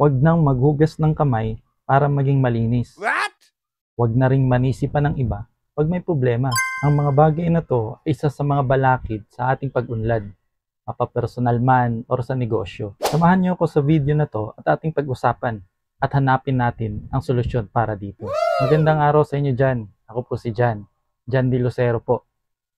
Huwag nang maghugas ng kamay para maging malinis. What? Huwag na ring manisipan ng iba pag may problema. Ang mga bagay na to ay isa sa mga balakid sa ating pag-unlad, mapapersonal man or sa negosyo. Samahan niyo ako sa video na to at ating pag-usapan at hanapin natin ang solusyon para dito. Magandang araw sa inyo dyan. Ako po si Jan De Lucero po,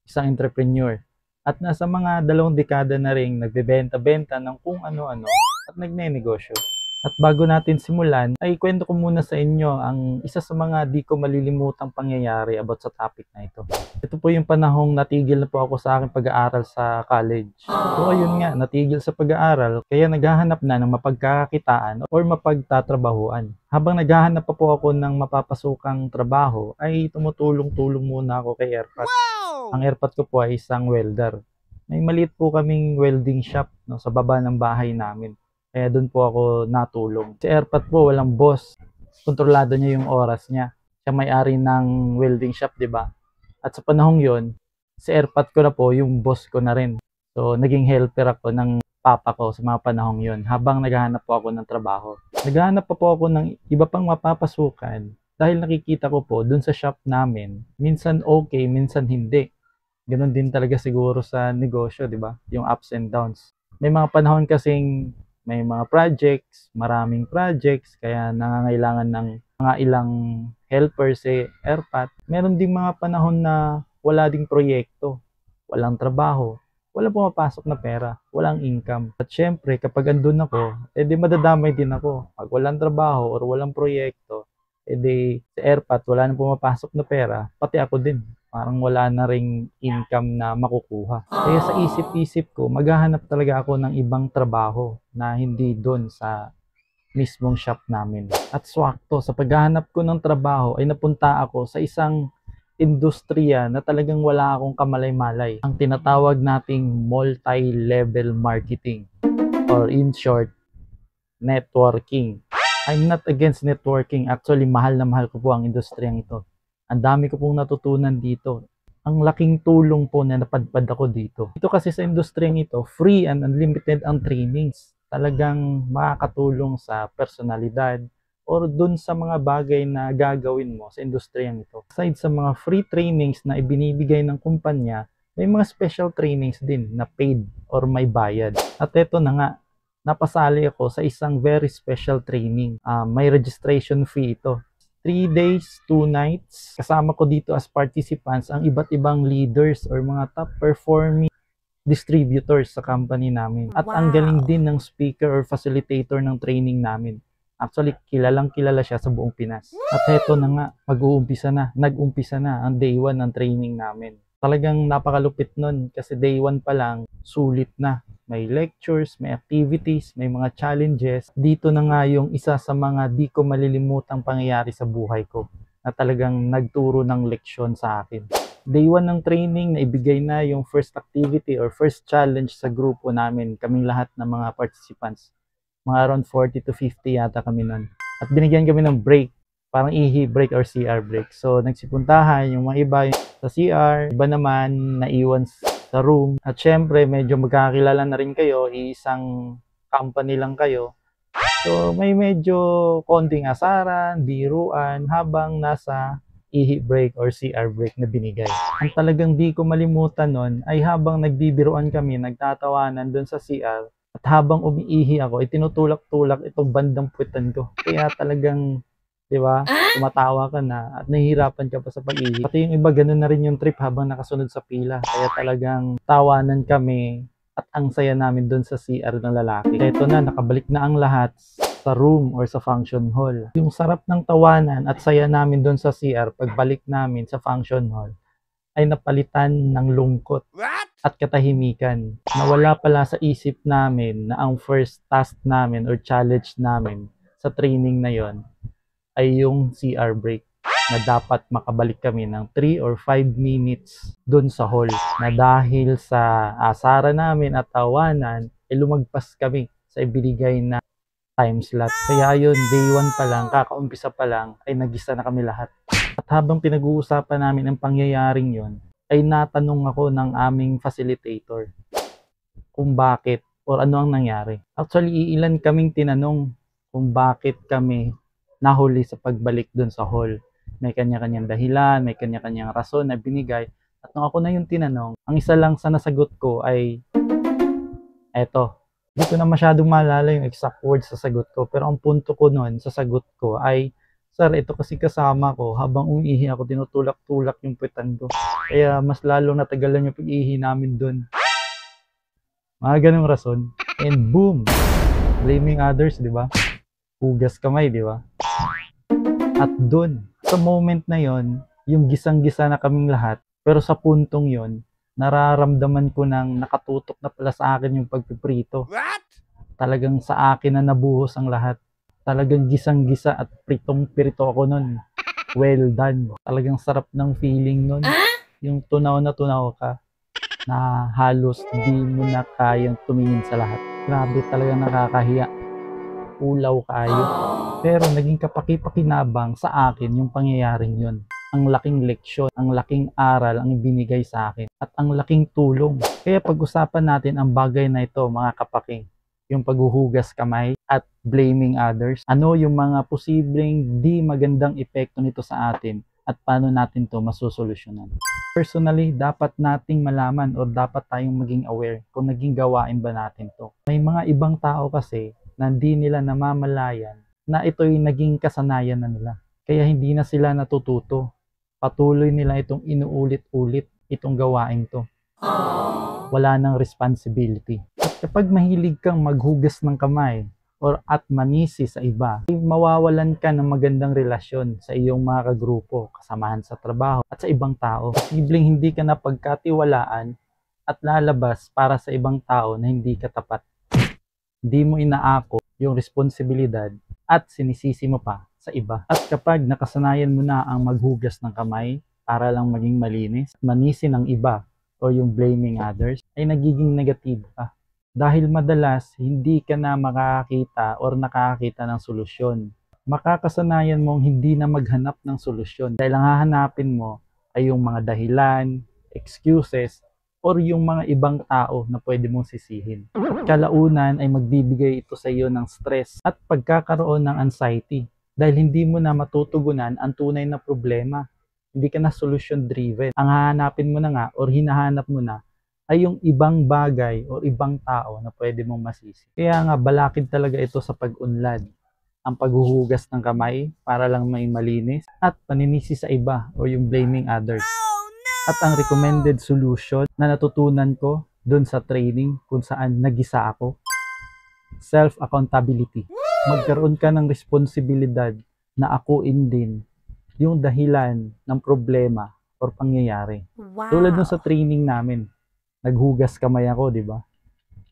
isang entrepreneur at nasa mga 2 dekada na ring nagbebenta-benta ng kung ano-ano at nagne-negosyo. At bago natin simulan, ay kwento ko muna sa inyo ang isa sa mga di ko malilimutang pangyayari about sa topic na ito. Ito po yung panahong natigil na po ako sa aking pag-aaral sa college. So ayun nga, natigil sa pag-aaral, kaya naghahanap na ng mapagkakakitaan or mapagtatrabahuan. Habang naghahanap pa po ako ng mapapasukang trabaho, ay tumutulong-tulong muna ako kay Airpat. Wow! Ang Airpat ko po ay isang welder. May maliit po kaming welding shop sa baba ng bahay namin. Kaya doon po ako natulong. Si Airpat po, walang boss. Kontrolado niya yung oras niya. Siya may-ari ng welding shop, di ba? At sa panahong yon, si Airpat ko na po, yung boss ko na rin. So, naging helper ako ng papa ko sa mga panahong yon habang naghahanap po ako ng trabaho. Naghahanap pa po ako ng iba pang mapapasukan dahil nakikita ko po doon sa shop namin, minsan okay, minsan hindi. Ganon din talaga siguro sa negosyo, di ba? Yung ups and downs. May mga panahon kasing may mga projects, maraming projects, kaya nangangailangan ng mga ilang helpers si Airpat. Meron ding mga panahon na wala ding proyekto, walang trabaho, walang pumapasok na pera, walang income. At syempre, kapag andun ako, edi madadamay din ako. Pag walang trabaho or walang proyekto, edi si Airpat, wala nang pumapasok na pera, pati ako din. Parang wala na ring income na makukuha. Kaya sa isip-isip ko, maghahanap talaga ako ng ibang trabaho na hindi doon sa mismong shop namin. At swakto, sa paghahanap ko ng trabaho ay napunta ako sa isang industriya na talagang wala akong kamalay-malay. Ang tinatawag nating multi-level marketing or in short, networking. I'm not against networking. Actually, mahal na mahal ko po ang industriyang ito. Ang dami ko pong natutunan dito. Ang laking tulong po na napadpad ako dito. Ito kasi sa industriyang ito, free and unlimited ang trainings. Talagang makakatulong sa personalidad or dun sa mga bagay na gagawin mo sa industriyang ito. Aside sa mga free trainings na ibinibigay ng kumpanya, may mga special trainings din na paid or may bayad. At ito na nga, napasali ako sa isang very special training. May registration fee ito. 3 days, 2 nights. Kasama ko dito as participants ang iba't ibang leaders or mga top performing distributors sa company namin. At ang galing din ng speaker or facilitator ng training namin. Actually, kilalang kilala siya sa buong Pinas. At heto na nga, nag-umpisa na ang day 1 ng training namin. Talagang napakalupit nun kasi day 1 pa lang, sulit na. May lectures, may activities, may mga challenges. Dito na nga yung isa sa mga di ko malilimutang pangyayari sa buhay ko na talagang nagturo ng leksyon sa akin. Day 1 ng training, naibigay na yung first activity or first challenge sa grupo namin, kaming lahat ng mga participants. Mga around 40 to 50 yata kami nun. At binigyan kami ng break, parang ihi break or CR break. So nagsipuntahan yung mga iba sa CR, iba naman naiwan sa room. At syempre, medyo magkakilala na rin kayo, isang company lang kayo. So, may medyo konting asaran, biruan, habang nasa ihi break or CR break na binigay. Ang talagang di ko malimutan nun ay habang nagbibiruan kami, nagtatawanan dun sa CR, at habang umiihi ako, tinutulak-tulak itong bandang puwitan ko. Kaya talagang, di ba, tumatawa ka na at nahihirapan ka pa sa pag-ihi. Pati yung iba, ganun na rin yung trip habang nakasunod sa pila. Kaya talagang tawanan kami at ang saya namin doon sa CR ng lalaki. Kaya ito na, nakabalik na ang lahat sa room or sa function hall. Yung sarap ng tawanan at saya namin doon sa CR, pagbalik namin sa function hall, ay napalitan ng lungkot at katahimikan. Nawala pala sa isip namin na ang first task namin or challenge namin sa training na yon ay yung CR break na dapat makabalik kami ng 3 or 5 minutes dun sa hall na dahil sa asara namin at tawanan lumagpas kami sa ibinigay na time slot. Kaya yun, day 1 pa lang, kakaumpisa pa lang ay nagisa na kami lahat. At habang pinag-uusapan namin ang pangyayaring yon ay natanong ako ng aming facilitator kung bakit or ano ang nangyari. Actually, iilan kaming tinanong kung bakit kami nahuli sa pagbalik dun sa hall. May kanya-kanyang dahilan, may kanya-kanyang rason na binigay. At nung ako na yung tinanong, ang isa lang sa nasagot ko ay eto. Hindi ko na masyadong maalala yung exact words sa sagot ko. Pero ang punto ko nun sa sagot ko ay, sir, ito kasi kasama ko. Habang umiihi ako, tinutulak-tulak yung puwetan ko. Kaya mas lalong natagalan yung pag-ihi namin dun. Mga ganong rason. And boom! Blaming others, di ba? Hugas kamay, di ba? At dun, sa moment na yon, yung gisang-gisa na kaming lahat, pero sa puntong yon, nararamdaman ko nang nakatutok na pala sa akin yung pagpiprito. What? Talagang sa akin na nabuhos ang lahat. Talagang gisang-gisa at pritong-pirito ako nun. Well done. Talagang sarap ng feeling nun. Yung tunaw na tunaw ka na halos di mo na kayang tumingin sa lahat. Grabe, talagang nakakahiya. Ulaw kayo. Pero naging kapaki-pakinabang sa akin yung pangyayaring yun. Ang laking leksyon, ang laking aral ang binigay sa akin at ang laking tulong. Kaya pag-usapan natin ang bagay na ito, mga kapaki, yung paghuhugas kamay at blaming others. Ano yung mga posibleng di magandang epekto nito sa atin at paano natin to masusolusyonan. Personally, dapat nating malaman o dapat tayong maging aware kung naging gawain ba natin to. May mga ibang tao kasi na hindi nila namamalayan na ito'y naging kasanayan na nila. Kaya hindi na sila natututo. Patuloy nila itong inuulit-ulit itong gawain to. Wala nang responsibility. At kapag mahilig kang maghugas ng kamay or at manisi sa iba, ay mawawalan ka ng magandang relasyon sa iyong mga kagrupo, kasamahan sa trabaho at sa ibang tao. Posibleng hindi ka na pagkatiwalaan at lalabas para sa ibang tao na hindi ka tapat. Hindi mo inaako yung responsibilidad at sinisisi mo pa sa iba. At kapag nakasanayan mo na ang maghugas ng kamay para lang maging malinis, manisi ng iba o yung blaming others, ay nagiging negative ka. Dahil madalas, hindi ka na makakakita or nakakakita ng solusyon. Makakasanayan mong hindi na maghanap ng solusyon dahil ang hahanapin mo ay yung mga dahilan, excuses, or yung mga ibang tao na pwede mong sisihin. At kalaunan ay magbibigay ito sa iyo ng stress at pagkakaroon ng anxiety dahil hindi mo na matutugunan ang tunay na problema. Hindi ka na solution driven. Ang hahanapin mo na nga or hinahanap mo na ay yung ibang bagay o ibang tao na pwede mong masisi. Kaya nga balakid talaga ito sa pag-unlad. Ang paghuhugas ng kamay para lang may malinis at paninisi sa iba o yung blaming others. At ang recommended solution na natutunan ko dun sa training kung saan nagisa ako, self-accountability. Magkaroon ka ng responsibilidad na akuin din yung dahilan ng problema or pangyayari. Wow. Tulad dun sa training namin, naghugas kamay ako, di ba?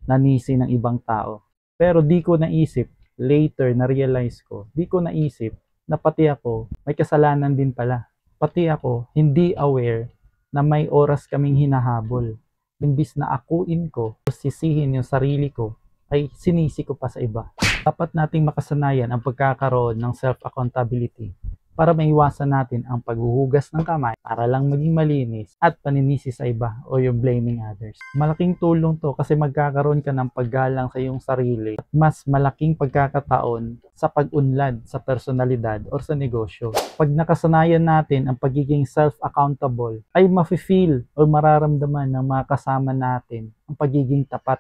Nanisi ng ibang tao. Pero di ko naisip, later na-realize ko, di ko naisip na pati ako may kasalanan din pala. Pati ako hindi aware na may oras kaming hinahabol. Imbis na akuin ko, sisihin yung sarili ko, ay sinisi ko pa sa iba. Dapat nating makasanayan ang pagkakaroon ng self-accountability para maiwasan natin ang paghuhugas ng kamay para lang maging malinis at paninisi sa iba o yung blaming others. Malaking tulong to kasi magkakaroon ka ng paggalang sa iyong sarili at mas malaking pagkakataon sa pag-unlad sa personalidad o sa negosyo. Pag nakasanayan natin ang pagiging self-accountable, ay mafe-feel o mararamdaman ng mga kasama natin ang pagiging tapat.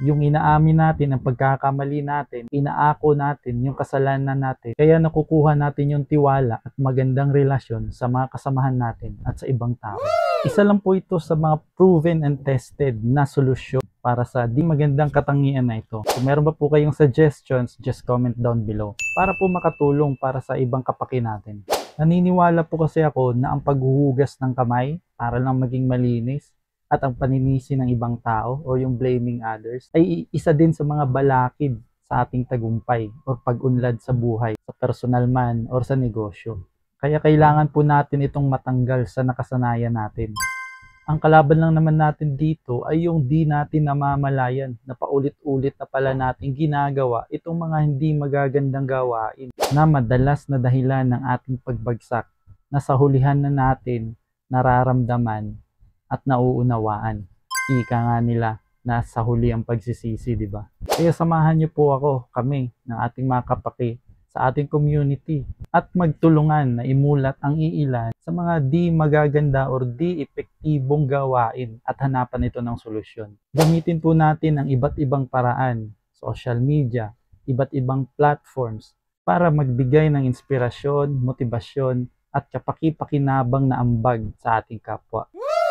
Yung inaamin natin ang pagkakamali natin, inaako natin yung kasalanan natin, kaya nakukuha natin yung tiwala at magandang relasyon sa mga kasamahan natin at sa ibang tao. Isa lang po ito sa mga proven and tested na solusyon para sa di magandang katangian na ito. Kung meron ba po kayong suggestions, just comment down below para po makatulong para sa ibang kapaki natin. Naniniwala po kasi ako na ang paghuhugas ng kamay para lang maging malinis at ang paninisi ng ibang tao o yung blaming others ay isa din sa mga balakid sa ating tagumpay o pag-unlad sa buhay, sa personal man o sa negosyo. Kaya kailangan po natin itong matanggal sa nakasanayan natin. Ang kalaban lang naman natin dito ay yung di natin namamalayan na paulit-ulit na pala natin ginagawa itong mga hindi magagandang gawain na madalas na dahilan ng ating pagbagsak na sa hulihan na natin nararamdaman at nauunawaan. Ika nga nila, nasa huli ang pagsisisi, di ba? Kaya samahan niyo po kami ng ating mga kapaki sa ating community at magtulungan na imulat ang iilan sa mga di magaganda or di epektibong gawain at hanapan ito ng solusyon. Gamitin po natin ang iba't ibang paraan, social media, iba't ibang platforms para magbigay ng inspirasyon, motibasyon at kapaki-pakinabang na ambag sa ating kapwa.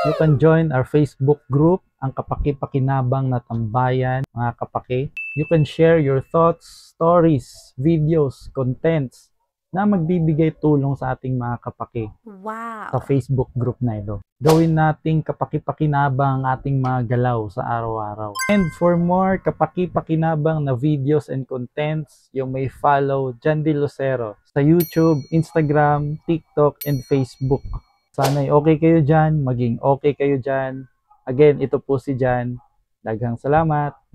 You can join our Facebook group, ang Kapaki-Pakinabang na Tambayan, mga kapaki. You can share your thoughts, stories, videos, contents na magbibigay tulong sa ating mga kapaki sa Facebook group na ito. Gawin nating kapaki-pakinabang ang ating mga galaw sa araw-araw. And for more kapaki-pakinabang na videos and contents, you may follow Jan De Lucero sa YouTube, Instagram, TikTok, and Facebook. Sana'y okay kayo dyan, maging okay kayo dyan. Again, ito po si Jan. Daghang salamat.